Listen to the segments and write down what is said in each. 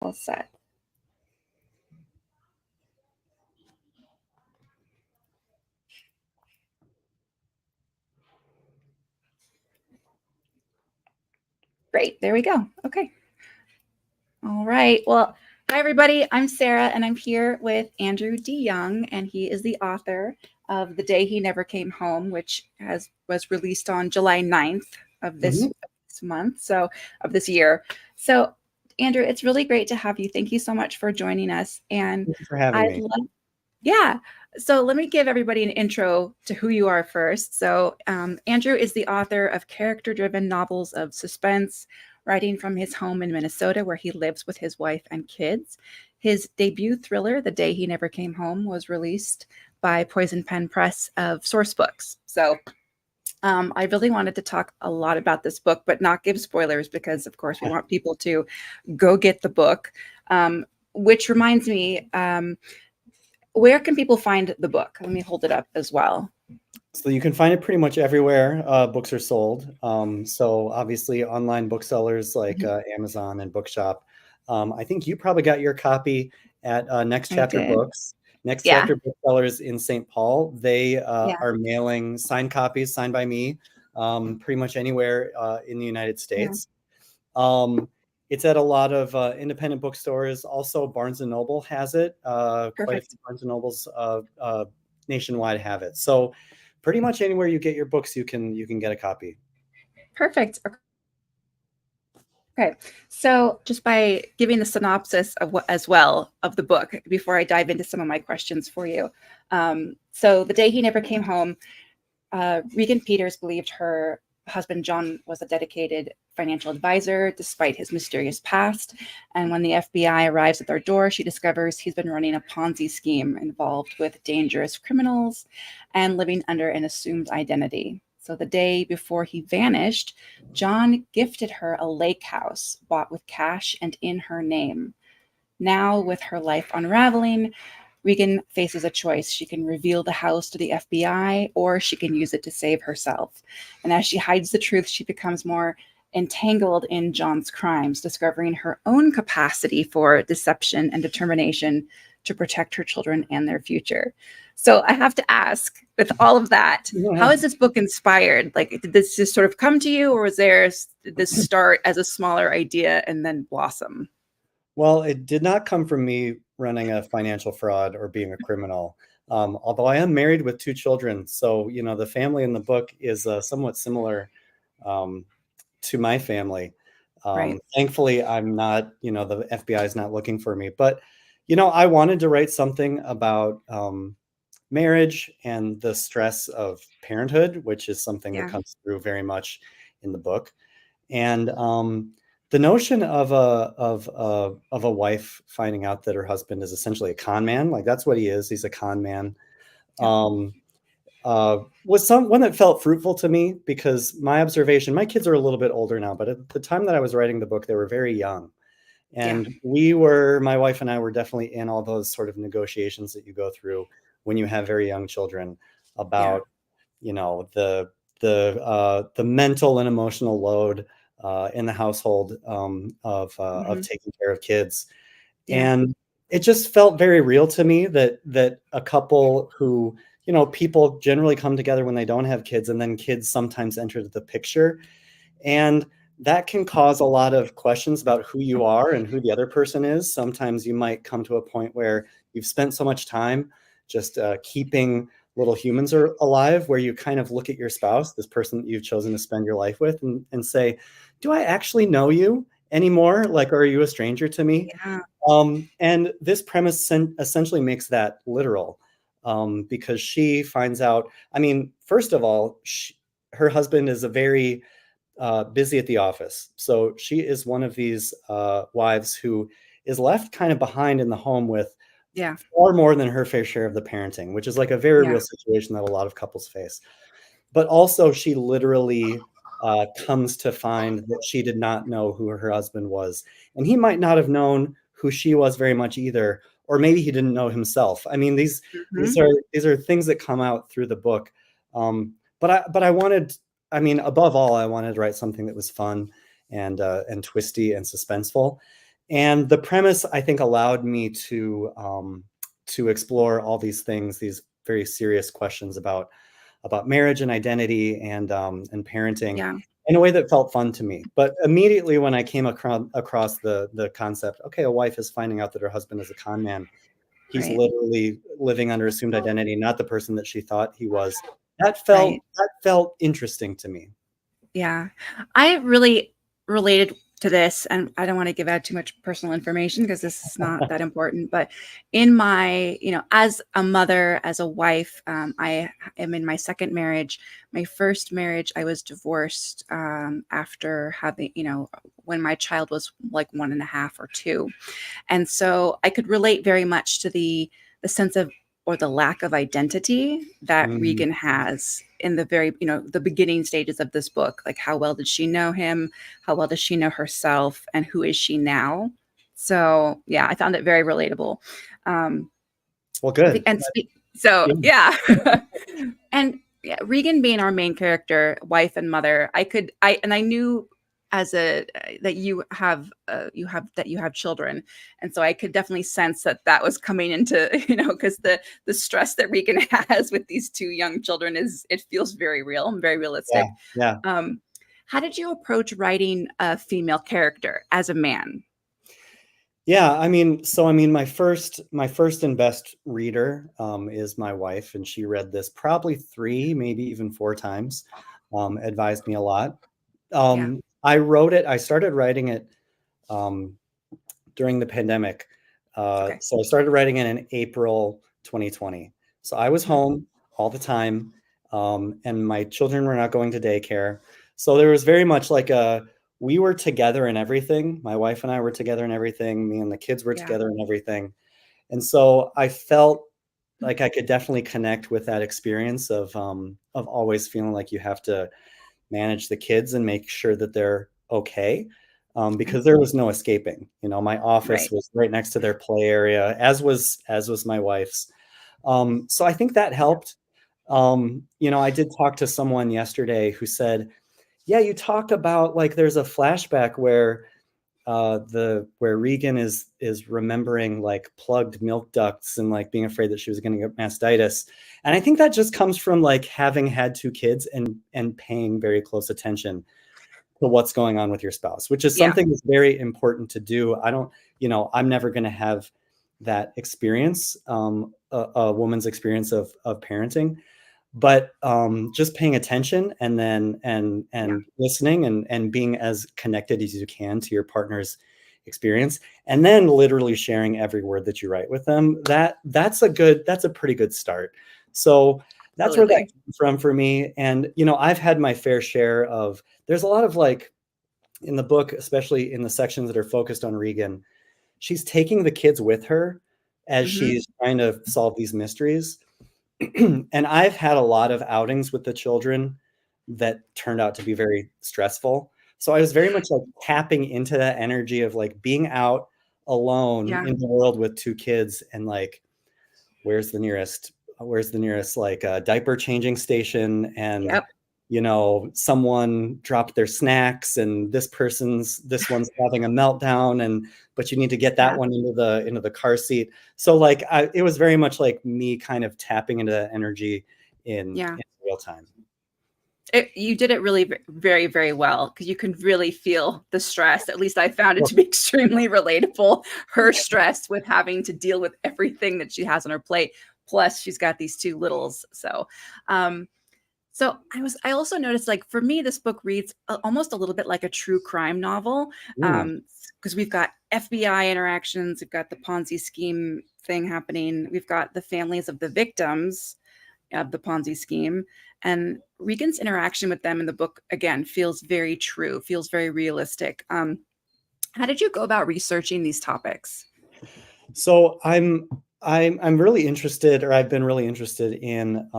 All set. Great, there we go. Okay. All right. Well, hi everybody. I'm Sarah, and I'm here with Andrew DeYoung, and he is the author of The Day He Never Came Home, which was released on July 9th of this month, so of this year. So, Andrew, it's really great to have you. Thank you so much for joining us. And Thank you for having me. Yeah. So let me give everybody an intro to who you are first. So Andrew is the author of character-driven novels of suspense, writing from his home in Minnesota, where he lives with his wife and kids. His debut thriller, The Day He Never Came Home, was released by Poison Pen Press of Source Books. So I really wanted to talk a lot about this book, but not give spoilers because, of course, we want people to go get the book. Which reminds me, where can people find the book? Let me hold it up as well. So you can find it pretty much everywhere books are sold. So obviously online booksellers like Amazon and Bookshop. I think you probably got your copy at Next Chapter Books. Next Chapter Booksellers in St. Paul. They are mailing signed copies, signed by me, pretty much anywhere in the United States. It's at a lot of independent bookstores. Also, Barnes & Noble has it. Quite a few Barnes & Nobles nationwide have it. So pretty much anywhere you get your books, you can get a copy. Perfect. Okay, so just by giving the synopsis of as well of the book before I dive into some of my questions for you. So The Day He Never Came Home, Regan Peters believed her husband John was a dedicated financial advisor despite his mysterious past. And when the FBI arrives at their door, she discovers he's been running a Ponzi scheme involved with dangerous criminals and living under an assumed identity. So the day before he vanished, John gifted her a lake house bought with cash and in her name. Now, with her life unraveling, Regan faces a choice. She can reveal the house to the FBI, or she can use it to save herself. And as she hides the truth, she becomes more entangled in John's crimes, discovering her own capacity for deception and determination to protect her children and their future. So I have to ask, with all of that, how is this book inspired? Like, did this just sort of come to you, or was did this start as a smaller idea and then blossom? Well, it did not come from me running a financial fraud or being a criminal. Although I am married with 2 children. So, the family in the book is somewhat similar to my family. Thankfully, I'm not, the FBI is not looking for me. But, I wanted to write something about marriage and the stress of parenthood, which is something that comes through very much in the book. And the notion of a wife finding out that her husband is essentially a con man, like that's what he is. He's a con man. Was one that felt fruitful to me because my observation, my kids are a little bit older now, but at the time that I was writing the book, they were very young. And my wife and I were definitely in all those sort of negotiations that you go through when you have very young children about, the mental and emotional load in the household of taking care of kids. And it just felt very real to me that a couple who, people generally come together when they don't have kids, and then kids sometimes enter the picture. And that can cause a lot of questions about who you are and who the other person is. Sometimes you might come to a point where you've spent so much time just keeping little humans are alive, where you kind of look at your spouse, this person that you've chosen to spend your life with, and say, do I actually know you anymore? Like, are you a stranger to me? And this premise essentially makes that literal, because she finds out, first of all, her husband is a very busy at the office. So she is one of these wives who is left kind of behind in the home with far more than her fair share of the parenting, which is like a very real situation that a lot of couples face. But also she literally comes to find that she did not know who her husband was. And he might not have known who she was very much either, or maybe he didn't know himself. These are things that come out through the book. But I wanted, above all, I wanted to write something that was fun and twisty and suspenseful. And the premise, I think, allowed me to explore all these things, these very serious questions about marriage and identity and parenting Yeah. in a way that felt fun to me. But immediately when I came across the concept, okay, a wife is finding out that her husband is a con man. He's Right. literally living under assumed identity, not the person that she thought he was. That Right. felt interesting to me. Yeah. I really related to this, and I don't want to give out too much personal information because this is not that important. But in my, as a mother, as a wife, I am in my second marriage. My first marriage, I was divorced after having, when my child was like 1.5 or 2. And so I could relate very much to the sense of, or the lack of identity that Mm, Regan has in the very, the beginning stages of this book. Like, how well did she know him? How well does she know herself? And who is she now? So yeah, I found it very relatable. Um, well, good. so Yeah. yeah, and yeah, Regan being our main character, wife and mother, I knew as a that you have children, and so I could definitely sense that was coming into because the stress that Regan has with these 2 young children it feels very real and very Yeah. realistic. Yeah. Um, how did you approach writing a female character as a man? Yeah, my first and best reader is my wife, and she read this probably 3, maybe even 4 times. Advised me a lot. Yeah. I started writing it um, during the pandemic. Okay. So I started writing it in April 2020. So I was Mhm. home all the time, and my children were not going to daycare. So there was very much like we were together in everything. My wife and I were together in everything. Me and the kids were Yeah. together in everything. And so I felt like I could definitely connect with that experience of always feeling like you have to manage the kids and make sure that they're okay. Okay. Because there was no escaping. My office Right. was right next to their play area, as was my wife's. So I think that Yeah. helped. I did talk to someone yesterday who said, "Yeah, you talk about like there's a flashback where Regan is remembering like plugged milk ducts and like being afraid that she was going to get mastitis." And I think that just comes from like having had 2 kids and paying very close attention to what's going on with your spouse, which is Yeah. something that's very important to do. I'm never going to have that experience, a woman's experience of parenting, but just paying attention and then Yeah. and listening and being as connected as you can to your partner's experience, and then literally sharing every word that you write with them, that's a pretty good start. So that's where that Absolutely. came from for me. And I've had my fair share of, there's a lot of like in the book, especially in the sections that are focused on Regan, she's taking the kids with her as Hmm. she's trying to solve these mysteries. And I've had a lot of outings with the children that turned out to be very stressful. So I was very much like tapping into that energy of like being out alone Yeah. in the world with 2 kids and like, where's the nearest like diaper changing station, and Yep. someone dropped their snacks and this one's having a meltdown, and but you need to get that Yeah. one into the car seat. So like it was very much like me kind of tapping into that energy Yeah. in real time. You did it really very, very well because you can really feel the stress. At least I found it to be extremely relatable. Her stress with having to deal with everything that she has on her plate. Plus, she's got these 2 littles. Um, I also noticed, like, for me, this book reads almost a little bit like a true crime novel, Ooh. because we've got FBI interactions, we've got the Ponzi scheme thing happening, we've got the families of the victims of the Ponzi scheme, and Regan's interaction with them in the book again feels very true, feels very realistic. How did you go about researching these topics? So I'm really interested, or I've been really interested in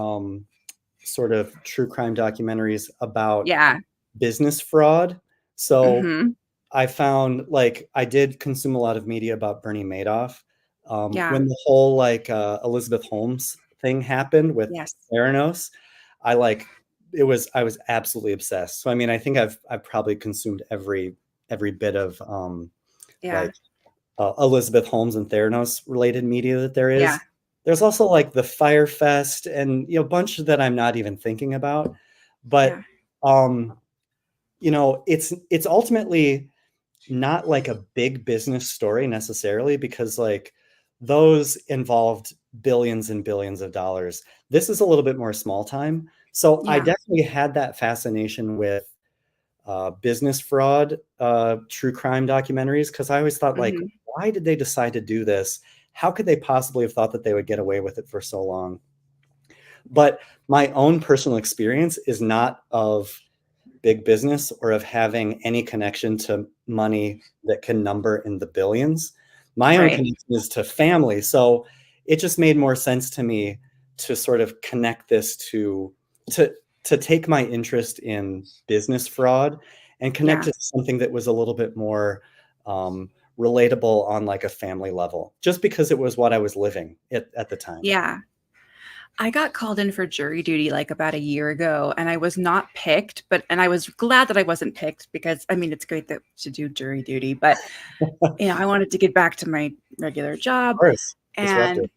sort of true crime documentaries about Yeah. business fraud. So Hmm. I found, like, I did consume a lot of media about Bernie Madoff. Yeah. When the whole like Elizabeth Holmes thing happened with Yes. Theranos, I was absolutely obsessed. So I mean, I think I've probably consumed every bit of Yeah. like Elizabeth Holmes and Theranos related media that there is. Yeah. There's also like the Fire Fest and, you know, a bunch that I'm not even thinking about. But, you know, it's ultimately not like a big business story necessarily, because like those involved billions and billions of dollars. This is a little bit more small time. So I Yeah. definitely had that fascination with business fraud, true crime documentaries, because I always thought, like, Hmm. why did they decide to do this? How could they possibly have thought that they would get away with it for so long? But my own personal experience is not of big business or of having any connection to money that can number in the billions. My own Right. connection is to family. So it just made more sense to me to sort of connect this to take my interest in business fraud and connect Yeah. it to something that was a little bit more relatable on like a family level, just because it was what I was living at the time. Yeah. I got called in for jury duty like about a year ago, and I was not picked, and I was glad that I wasn't picked, because I mean, it's great to do jury duty, but you know, I wanted to get back to my regular job. Of course, disruptive.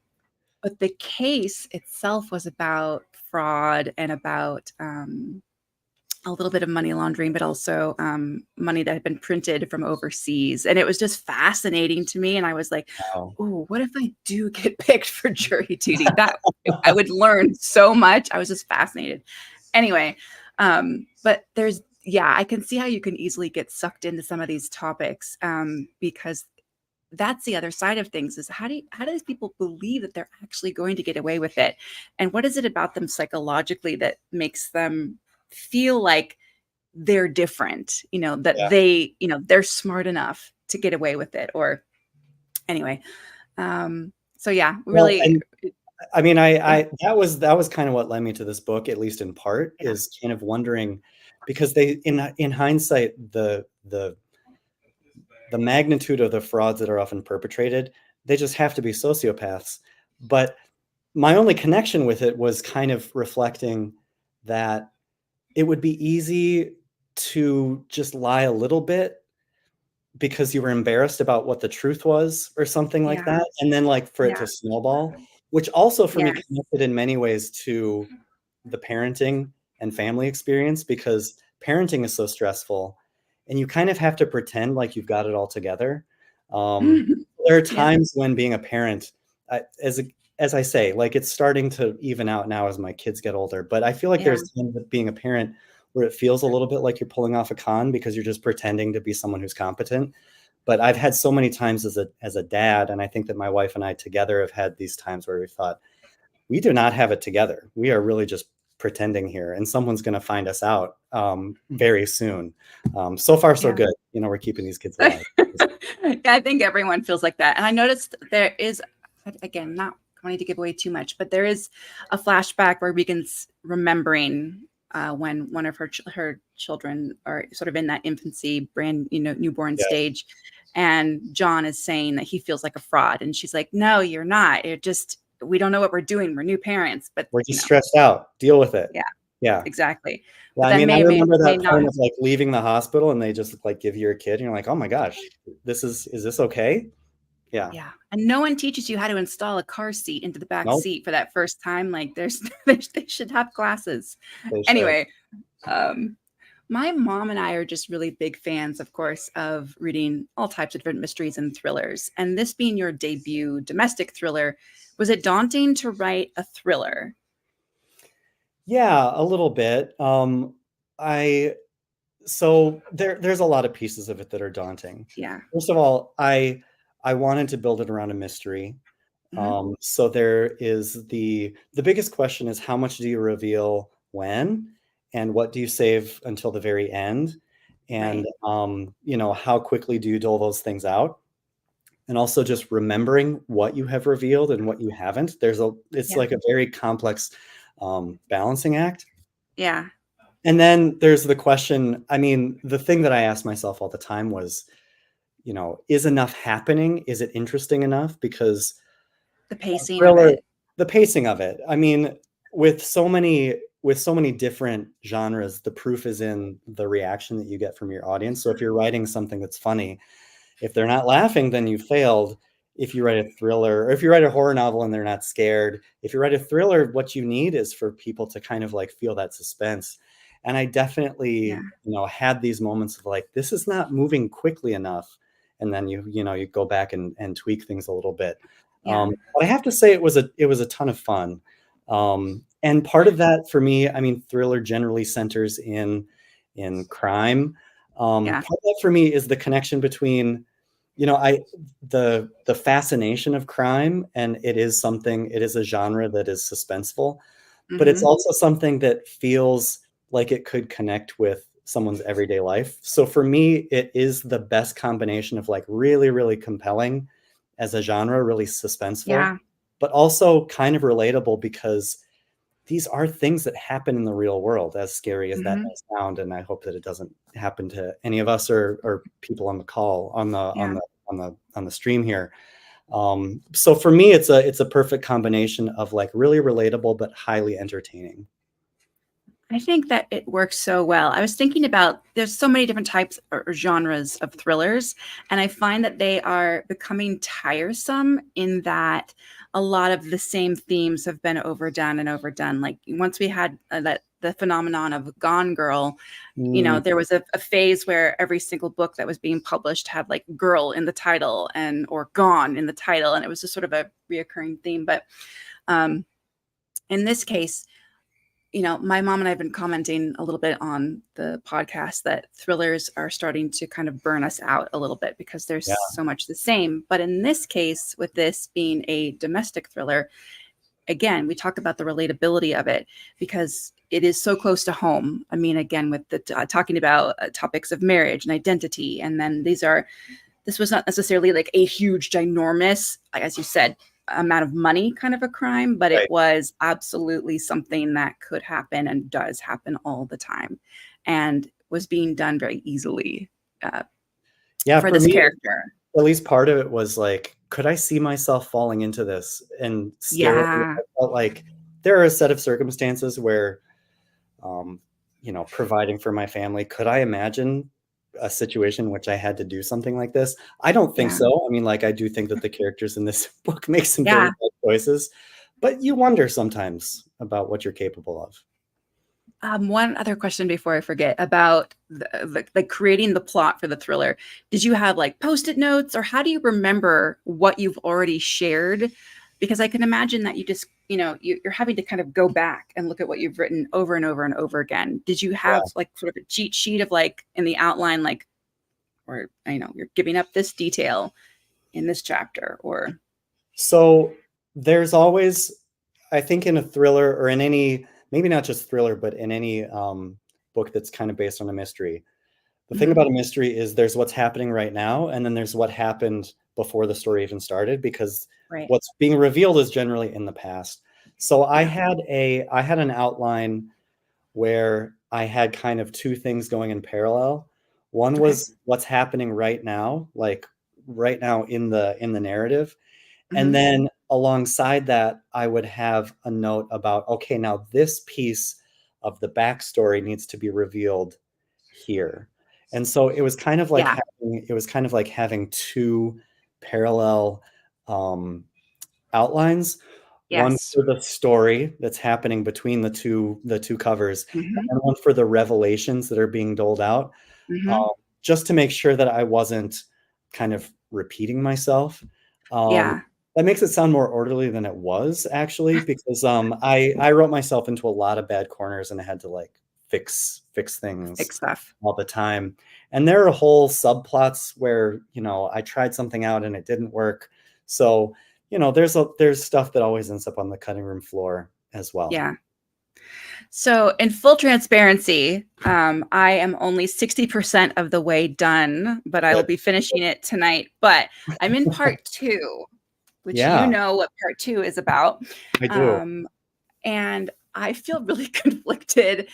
But the case itself was about fraud and about a little bit of money laundering, but also money that had been printed from overseas. And it was just fascinating to me. And I was like, Wow. oh, what if I do get picked for jury duty? That I would learn so much. I was just fascinated. Anyway, but I can see how you can easily get sucked into some of these topics, because that's the other side of things, is how do these people believe that they're actually going to get away with it? And what is it about them psychologically that makes them feel like they're different, that Yeah. they're smart enough to get away with it? Or anyway, so yeah, Well, really. and I mean, Yeah, that was kind of what led me to this book, at least in part, yeah, is kind of wondering, because they, in hindsight, the magnitude of the frauds that are often perpetrated, they just have to be sociopaths. But my only connection with it was kind of reflecting that it would be easy to just lie a little bit because you were embarrassed about what the truth was or something like yeah, that, and then like for it yeah, to snowball, which also for me yes, connected in many ways to the parenting and family experience, because parenting is so stressful and you kind of have to pretend like you've got it all together. um, there are yeah, times when being a parent, as I say, like, it's starting to even out now as my kids get older, but I feel like yeah, there's times with being a parent where it feels a little bit like you're pulling off a con because you're just pretending to be someone who's competent. But I've had so many times as a dad, and I think that my wife and I together have had these times where we thought, we do not have it together. We are really just pretending here, and someone's going to find us out very soon. So far, so yeah. good. You know, we're keeping these kids Yeah, alive. I think everyone feels like that. And I noticed there is, again, not wanting to give away too much, but there is a flashback where Regan's remembering when one of her children are sort of in that infancy, newborn Yeah, stage. And John is saying that he feels like a fraud. And she's like, no, you're not. We don't know what we're doing. We're new parents, but we're just stressed out. Deal with it. yeah, Yeah. exactly. Yeah, But I that mean, I remember may that not time have. of like leaving the hospital and they just like give you your kid and you're like, oh my gosh, is this okay? Yeah. Yeah. And no one teaches you how to install a car seat into the back Nope, seat for that first time. Like they should have classes. they should. Anyway, um, my mom and I are just really big fans, of course, of reading all types of different mysteries and thrillers. And this being your debut domestic thriller, was it daunting to write a thriller? Yeah, a little bit. I So there's a lot of pieces of it that are daunting. Yeah. First of all, I wanted to build it around a mystery. Hmm. So there is the biggest question is, how much do you reveal when, and what do you save until the very end? And Right. you know, how quickly do you dole those things out? And also just remembering what you have revealed and what you haven't. It's Yeah. like a very complex balancing act. Yeah. And then there's the question, I mean, the thing that I asked myself all the time was, you know, is enough happening? Is it interesting enough? Because The pacing of thriller, it. the pacing of it. I mean, with so many different genres, the proof is in the reaction that you get from your audience. So if you're writing something that's funny, If they're not laughing, then you failed. If you write a thriller, or if you write a horror novel and they're not scared, if you write a thriller, what you need is for people to kind of like feel that suspense. And I definitely, Yeah. had these moments of like, this is not moving quickly enough. And then you go back and tweak things a little bit. Yeah. But I have to say it was a ton of fun. And part of that for me, I mean, thriller generally centers in crime. Yeah. Part of that for me is the connection between, the fascination of crime, and it is a genre that is suspenseful, but it's Mm-hmm. also something that feels like it could connect with someone's everyday life. So for me, it is the best combination of like really, really compelling as a genre, really suspenseful, Yeah. but also kind of relatable because these are things that happen in the real world, as scary as that Mm-hmm. may sound. And I hope that it doesn't happen to any of us or people on the call Yeah. on the stream here. So for me, it's a perfect combination of like really relatable but highly entertaining. I think that it works so well. I was thinking about there's so many different types or genres of thrillers, and I find that they are becoming tiresome in that a lot of the same themes have been overdone and overdone. Like once we had the phenomenon of Gone Girl, Mm, there was a phase where every single book that was being published had like girl in the title or gone in the title, and it was just sort of a reoccurring theme. But um, in this case, my mom and I have been commenting a little bit on the podcast that thrillers are starting to kind of burn us out a little bit because there's yeah, so much the same. But in this case, with this being a domestic thriller, again, we talk about the relatability of it because it is so close to home. I mean, again, with the talking about topics of marriage and identity, and then this was not necessarily like a huge, ginormous, as you said, amount of money kind of a crime, but it right. was absolutely something that could happen and does happen all the time, and was being done very easily Yeah, for for this me, character. at least part of it was like, could I see myself falling into this and still, Yeah, I felt like there are a set of circumstances where, um, providing for my family, could I imagine a situation in which I had to do something like this? I don't think yeah, so. I mean, like, I do think that the characters in this book make some very yeah. bad choices, but you wonder sometimes about what you're capable of. One other question before I forget about like creating the plot for the thriller. Did you have like post-it notes, or how do you remember what you've already shared? Because I can imagine that you just, you're having to kind of go back and look at what you've written over and over and over again. Did you have Yeah. like sort of a cheat sheet of like in the outline, like, or you're giving up this detail in this chapter, or So there's always, I think, in a thriller or in any, maybe not just thriller, but in any book that's kind of based on a mystery. The thing Mhm. about a mystery is there's what's happening right now, and then there's what happened before the story even started, because Right? what's being revealed is generally in the past. So I Yeah. had an outline where I had kind of two things going in parallel. One Okay. was what's happening right now, like right now in the narrative. And Hmm. then alongside that, I would have a note about, okay, now this piece of the backstory needs to be revealed here. And so Yeah. it was kind of like having two parallel um, outlines, one Yes. for the story that's happening between the two covers, and Hmm. then one for the revelations that are being doled out, Hmm. um, just to make sure that I wasn't kind of repeating myself. Um, Yeah. that makes it sound more orderly than it was actually, because I wrote myself into a lot of bad corners and I had to like fix things Fix stuff. all the time. And there are whole subplots where, I tried something out and it didn't work. So, there's stuff that always ends up on the cutting room floor as well. Yeah. So, in full transparency, I am only 60% of the way done, but I will But be finishing it tonight. But I'm in part two, which you yeah, know what part two is about. I do. Um, and I feel really conflicted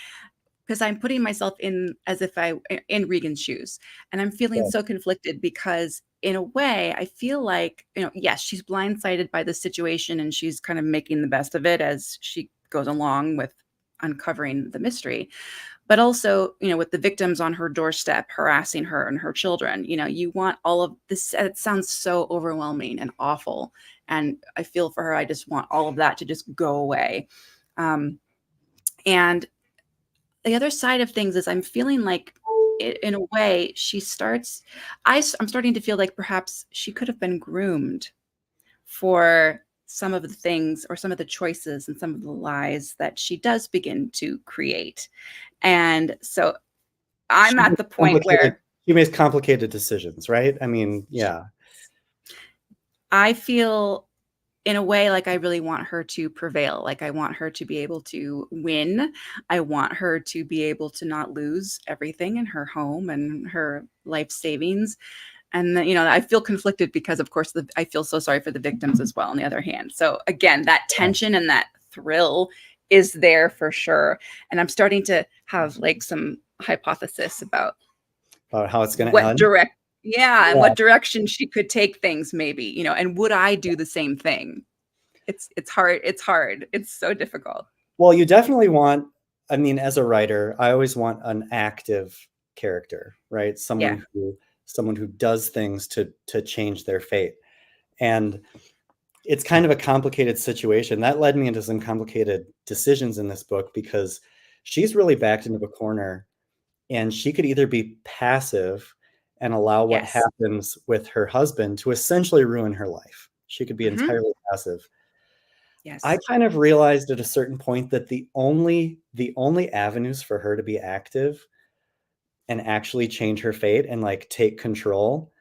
because I'm putting myself in as if I in Regan's shoes, and I'm feeling Yeah. so conflicted because in a way I feel like, yes, she's blindsided by the situation and she's kind of making the best of it as she goes along with uncovering the mystery. but also, with the victims on her doorstep harassing her and her children, you want all of this. It sounds so overwhelming and awful. And I feel for her. I just want all of that to just go away. And the other side of things is I'm feeling like in a way I'm starting to feel like perhaps she could have been groomed for some of the things or some of the choices and some of the lies that she does begin to create. And so I'm at the point where she makes complicated decisions, right? I mean, yeah. I feel in a way like I really want her to prevail. Like I want her to be able to win. I want her to be able to not lose everything in her home and her life savings. And then, I feel conflicted because, of course, I feel so sorry for the victims as well, on the other hand. So again, that tension and that thrill is there for sure. And I'm starting to have like some hypothesis about how it's going to end. And what direction she could take things, maybe, and would I do the same thing? It's hard. It's hard. It's so difficult. Well, you definitely want, I mean, as a writer, I always want an active character, right? Someone who does things to change their fate. And it's kind of a complicated situation. That led me into some complicated decisions in this book because she's really backed into a corner, and she could either be passive and allow what happens with her husband to essentially ruin her life. She could be entirely passive. Yes. I kind of realized at a certain point that the only avenues for her to be active and actually change her fate and like take control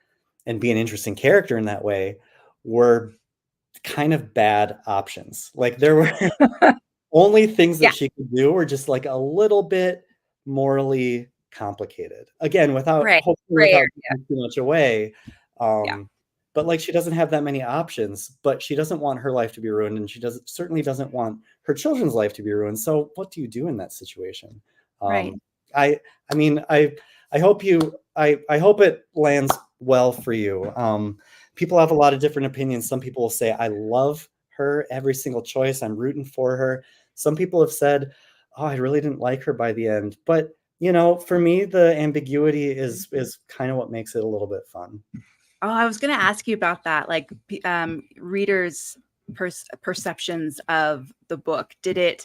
and be an interesting character in that way were kind of bad options. Like there were only things that she could do were just like a little bit morally complicated. Again, without giving too much away. But like she doesn't have that many options, but she doesn't want her life to be ruined, and she certainly doesn't want her children's life to be ruined. So what do you do in that situation? I mean, I hope it lands well for you. People have a lot of different opinions. Some people will say, I love her, every single choice. I'm rooting for her. Some people have said, oh, I really didn't like her by the end. But, for me, the ambiguity is kind of what makes it a little bit fun. Oh, I was going to ask you about that. Like readers' perceptions of the book. Did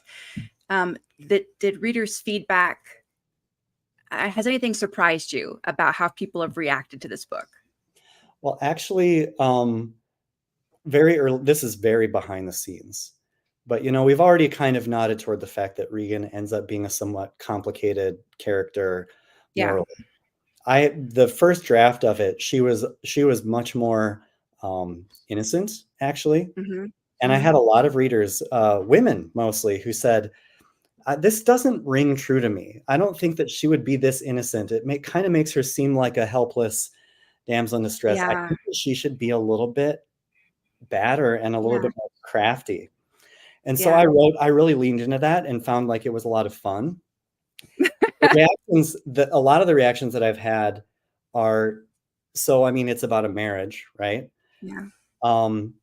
readers' feedback, has anything surprised you about how people have reacted to this book? Well, actually, very early, this is very behind the scenes, but, we've already kind of nodded toward the fact that Regan ends up being a somewhat complicated character. Morally. The first draft of it, she was much more innocent, actually. And I had a lot of readers, women mostly, who said, this doesn't ring true to me. I don't think that she would be this innocent. It kind of makes her seem like a helpless damsel in distress. I think that she should be a little bit badder and a little bit more crafty. And so I really leaned into that and found like it was a lot of fun. A lot of the reactions that I've had are, so, I mean, it's about a marriage, right? Yeah.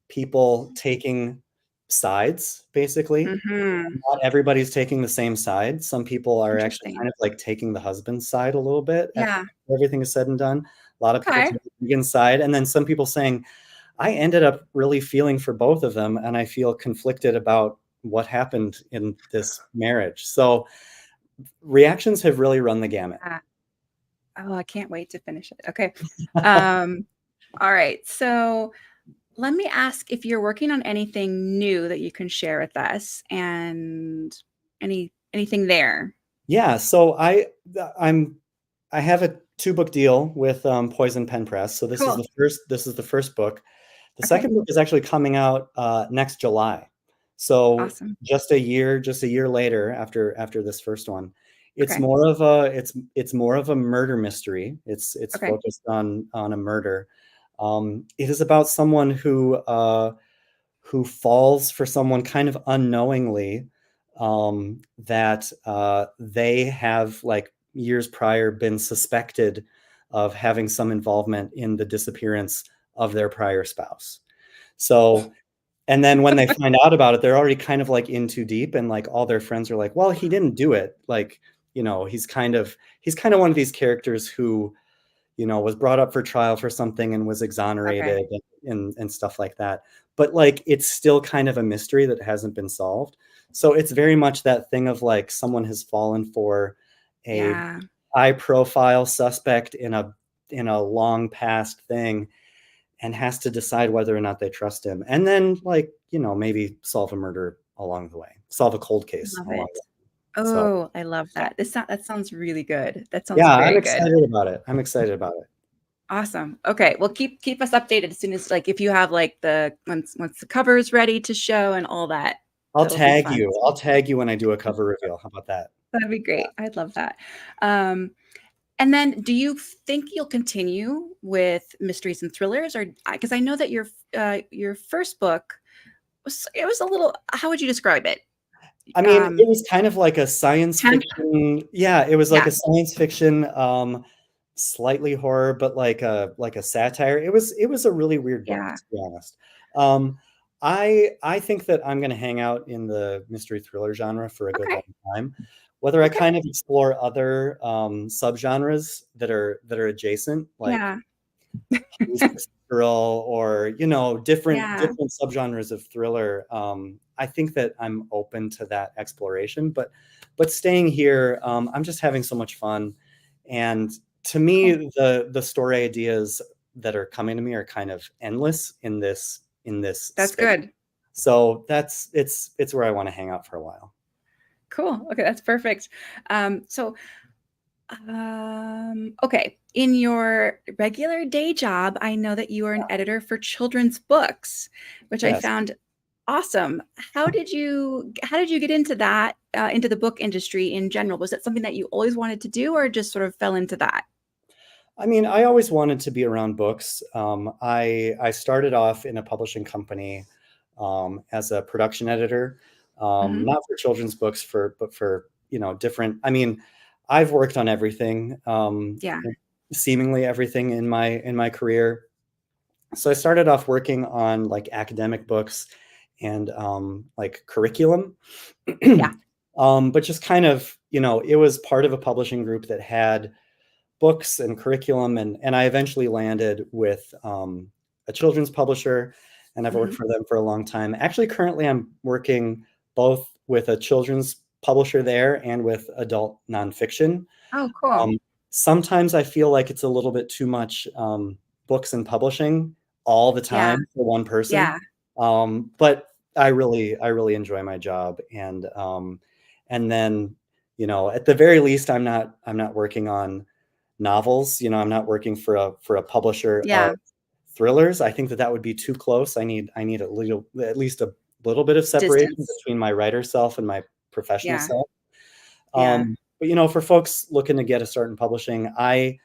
People taking sides, basically. Not everybody's taking the same side. Some people are actually kind of like taking the husband's side a little bit. After everything is said and done. A lot of people taking Regan's side. And then some people saying, I ended up really feeling for both of them, and I feel conflicted about what happened in this marriage. So reactions have really run the gamut. Oh, I can't wait to finish it. Okay. All right. So let me ask if you're working on anything new that you can share with us, and anything there. Yeah. So I have a 2-book deal with Poison Pen Press. So this is the first book. The second book is actually coming out next July. So awesome. just a year later after this first one. It's more of a murder mystery. It's focused on a murder. It is about someone who falls for someone kind of unknowingly, that they have, like, years prior been suspected of having some involvement in the disappearance of their prior spouse. So, and then when they find out about it, they're already kind of like in too deep, and like all their friends are like, well, he didn't do it. Like, he's kind of one of these characters who, was brought up for trial for something and was exonerated and stuff like that. But like, it's still kind of a mystery that hasn't been solved. So it's very much that thing of like someone has fallen for a high profile suspect in a long past thing and has to decide whether or not they trust him. And then like, maybe solve a murder along the way, solve a cold case along the way. Oh, I love that. That sounds really good. That sounds I'm very excited about it. I'm excited about it. Awesome. Okay. Well, keep us updated as soon as, like, if you have like once the cover is ready to show and all that. I'll tag you. I'll tag you when I do a cover reveal. How about that? That'd be great. I'd love that. And then, do you think you'll continue with mysteries and thrillers, or because I know that your first book was a little, how would you describe it? I mean, it was kind of like a science fiction. Yeah, it was like a science fiction, slightly horror, but like a satire. It was a really weird book, to be honest. I think that I'm going to hang out in the mystery thriller genre for a good long time. Whether I kind of explore other subgenres that are adjacent, like girl, or different subgenres of thriller. I think that I'm open to that exploration, but staying here, I'm just having so much fun. And to me, the story ideas that are coming to me are kind of endless in this. That's space. Good. So it's where I want to hang out for a while. Cool. Okay, that's perfect. Okay. In your regular day job, I know that you are an editor for children's books, which I found awesome. How did you get into that, into the book industry in general? Was it something that you always wanted to do, or just sort of fell into that? I mean, I always wanted to be around books. I started off in a publishing company as a production editor, not for children's books, but for different. I mean, I've worked on everything, seemingly everything in my career. So I started off working on like academic books and like curriculum, but just kind of, it was part of a publishing group that had books and curriculum, and I eventually landed with a children's publisher, and I've worked for them for a long time. Actually, currently I'm working both with a children's publisher there and with adult nonfiction. Oh, cool. Sometimes I feel like it's a little bit too much books and publishing all the time for one person. But I really enjoy my job, and then at the very least, I'm not working on novels. I'm not working for a publisher of thrillers. I think that would be too close. I need at least a little bit of separation between my writer self and my professional self. But for folks looking to get a start in publishing, I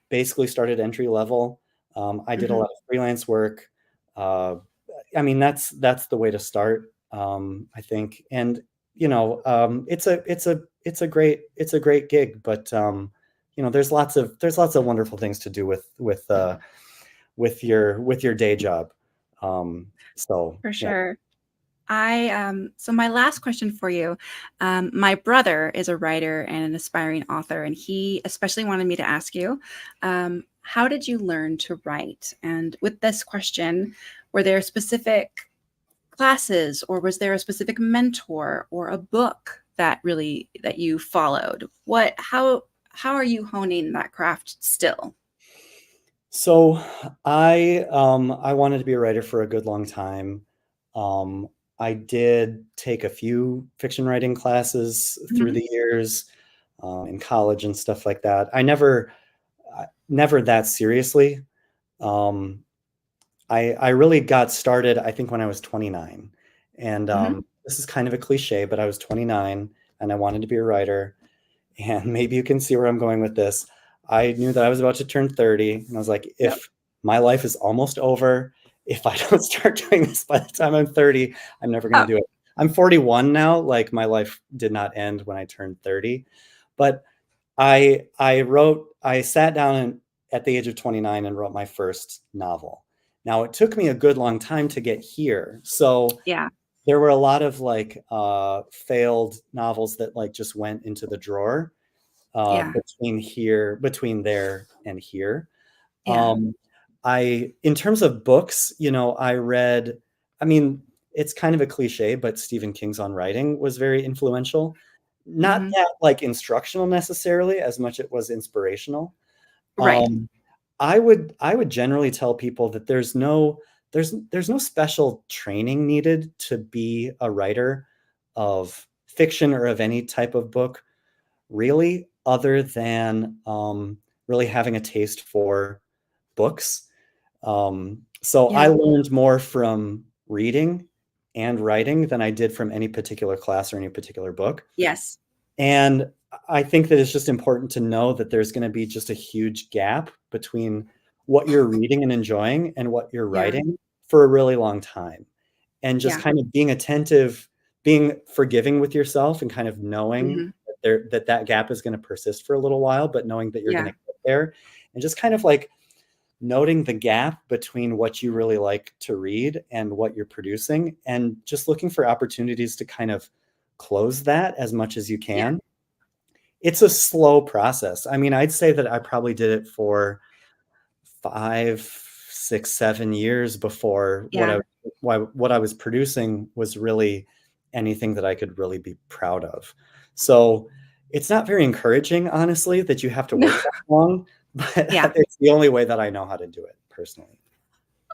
basically started entry level. I did a lot of freelance work. I mean, that's the way to start, I think. And it's a great gig, but there's lots of wonderful things to do with your day job. So for sure. So my last question for you, my brother is a writer and an aspiring author, and he especially wanted me to ask you, how did you learn to write? And with this question, were there specific classes, or was there a specific mentor or a book that you followed? How are you honing that craft still? So I wanted to be a writer for a good long time. I did take a few fiction writing classes through the years in college and stuff like that. I never that seriously. I really got started, I think, when I was 29. And this is kind of a cliche, but I was 29 and I wanted to be a writer. And maybe you can see where I'm going with this. I knew that I was about to turn 30. And I was like, if my life is almost over, if I don't start doing this by the time I'm 30, I'm never going to do it. I'm 41 now. Like, my life did not end when I turned 30. But I sat down at the age of 29 and wrote my first novel. Now, it took me a good long time to get here. So there were a lot of like failed novels that like just went into the drawer Yeah. between there and here. Yeah. In terms of books, I read, I mean, it's kind of a cliche, but Stephen King's On Writing was very influential. Not Hmm. that like instructional necessarily, as much it was inspirational. Right. Um, I would generally tell people that there's no special training needed to be a writer of fiction or of any type of book, really, other than really having a taste for books. So I Yeah. learned more from reading and writing than I did from any particular class or any particular book. Yes. And I think that it's just important to know that there's going to be just a huge gap between what you're reading and enjoying and what you're Yeah. writing for a really long time. And just Yeah. kind of being attentive, being forgiving with yourself and kind of knowing Hmm. that gap is going to persist for a little while, but knowing that you're going Yeah. to get there and just kind of like noting the gap between what you really like to read and what you're producing and just looking for opportunities to kind of close that as much as you Yeah. can. It's a slow process. I mean, I'd say that I probably did it for 5, 6, 7 years before Yeah. what I was producing was really anything that I could really be proud of. So it's not very encouraging, honestly, that you have to No. work that long, but Yeah. it's the only way that I know how to do it personally.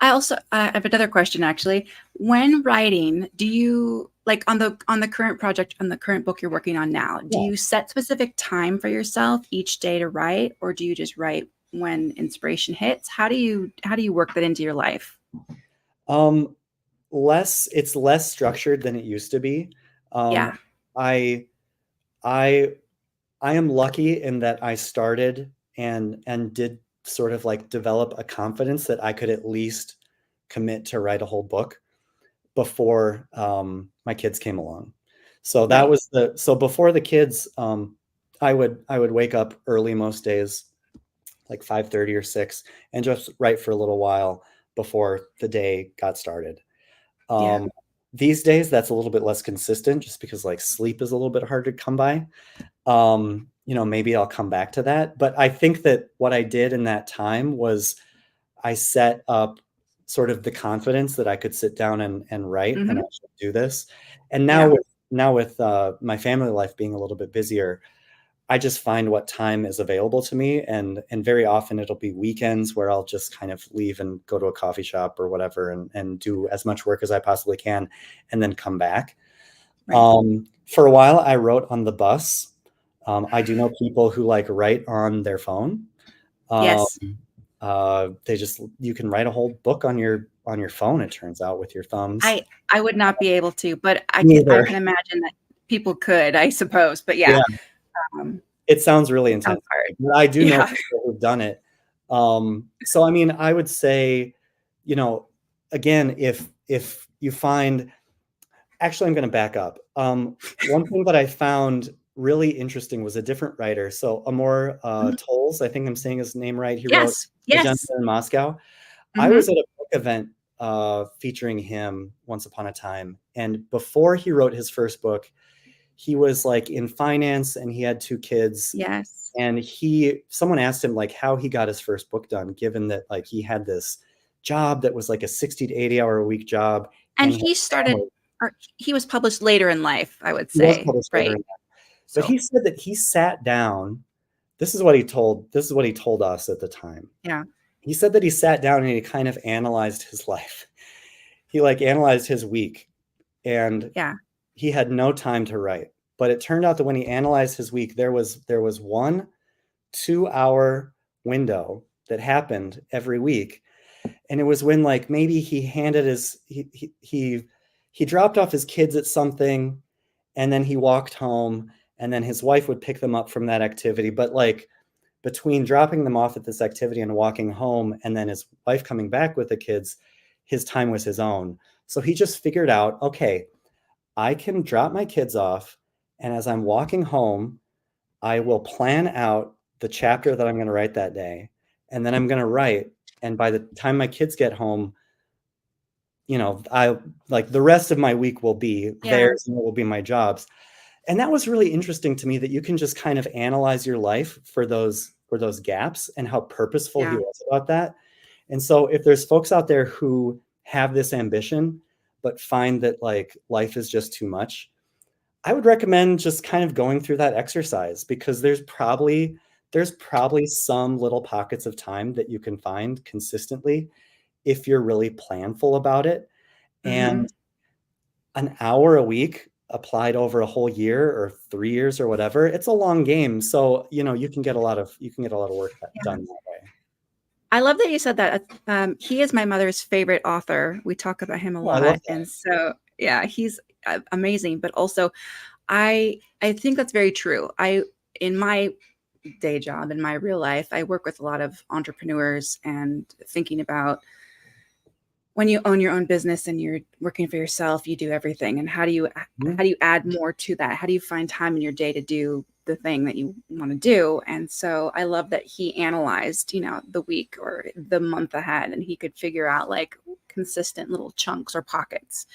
I have another question actually. When writing, do you like on the current project, on the current book you're working on now, do Yeah. you set specific time for yourself each day to write, or do you just write when inspiration hits? How do you work that into your life? Um, it's less structured than it used to be. Um, Yeah. I I I am lucky in that I started and did sort of like develop a confidence that I could at least commit to write a whole book before my kids came along. So Right. before the kids, I would wake up early most days, like 5:30 or 6, and just write for a little while before the day got started. Yeah. Um, these days, that's a little bit less consistent just because like sleep is a little bit harder to come by. Maybe I'll come back to that. But I think that what I did in that time was I set up sort of the confidence that I could sit down and write and Hmm. actually do this. And now Yeah. with my family life being a little bit busier, I just find what time is available to me, and very often it'll be weekends where I'll just kind of leave and go to a coffee shop or whatever and do as much work as I possibly can and then come back. Right. For a while, I wrote on the bus. I do know people who like write on their phone. Um, Yes. you can write a whole book on your phone, it turns out, with your thumbs. I would not be able to, but I Neither. can imagine that people could, I suppose. But yeah, Yeah, um, it sounds really it sounds intense. hard. But I do know Yeah. people who've done it. So I mean, I would say, you know, again, if you find actually, I'm going to back up. One thing that I found really interesting was a different writer. So Amor Mhm. Tolls, I think I'm saying his name right. He wrote Yes. A Yes. Gentleman in Moscow. I was Hmm. at a book event featuring him once upon a time. And before he wrote his first book, he was like in finance and he had 2 kids. Yes. And someone asked him like how he got his first book done, given that like he had this job that was like a 60 to 80 hour a week job And and he he had a started, family. or he was published later in life, I would He was say, published later right? in life. But So, he said that he sat down. This is what he told us at the time. yeah. He said that he sat down and he kind of analyzed his life. He like analyzed his week and Yeah. he had no time to write. But it turned out that when he analyzed his week, there was 1 2 hour window that happened every week. And it was when like maybe he dropped off his kids at something and then he walked home and then his wife would pick them up from that activity, but like between dropping them off at this activity and walking home and then his wife coming back with the kids, his time was his own. So he just figured out, okay, I can drop my kids off and as I'm walking home, I will plan out the chapter that I'm going to write that day and then I'm going to write, and by the time my kids get home, I like the rest of my week will be Yeah. theirs and it will be my jobs. And that was really interesting to me, that you can just kind of analyze your life for those gaps and how purposeful he Yeah. was about that. And so if there's folks out there who have this ambition, but find that like life is just too much, I would recommend just kind of going through that exercise, because there's probably some little pockets of time that you can find consistently if you're really planful about it. Hmm. And an hour a week applied over a whole year or 3 years or whatever, it's a long game. So, you can get a lot of work done that way. I love that you said that. He is my mother's favorite author. We talk about him a Oh, I love lot, that. and so yeah, he's amazing. But also, I think that's very true. In my day job, in my real life, I work with a lot of entrepreneurs and thinking about when you own your own business and you're working for yourself, you do everything. And how do you add more to that? How do you find time in your day to do the thing that you want to do? And so I love that he analyzed, the week or the month ahead, and he could figure out like consistent little chunks or pockets.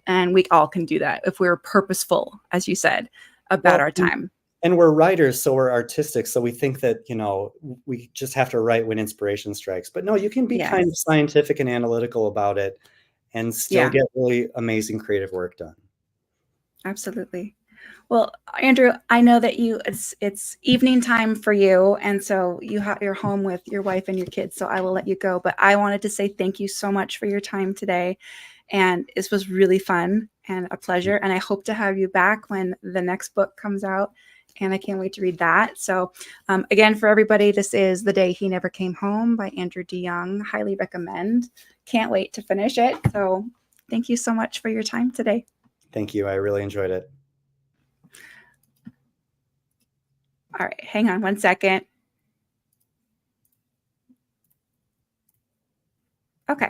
And we all can do that if we're purposeful, as you said, about Well, our time. and we're writers, so we're artistic. So we think that, we just have to write when inspiration strikes. But no, you can be kind of Yes. scientific and analytical about it and still Yeah, get really amazing creative work done. absolutely. Well, Andrew, I know that it's evening time for you, and so you're home with your wife and your kids. So I will let you go. But I wanted to say thank you so much for your time today, and this was really fun and a pleasure. And I hope to have you back when the next book comes out, and I can't wait to read that. So, again, for everybody, this is The Day He Never Came Home by Andrew DeYoung. Highly recommend. Can't wait to finish it. So, thank you so much for your time today. Thank you. I really enjoyed it. All right, hang on one second. Okay.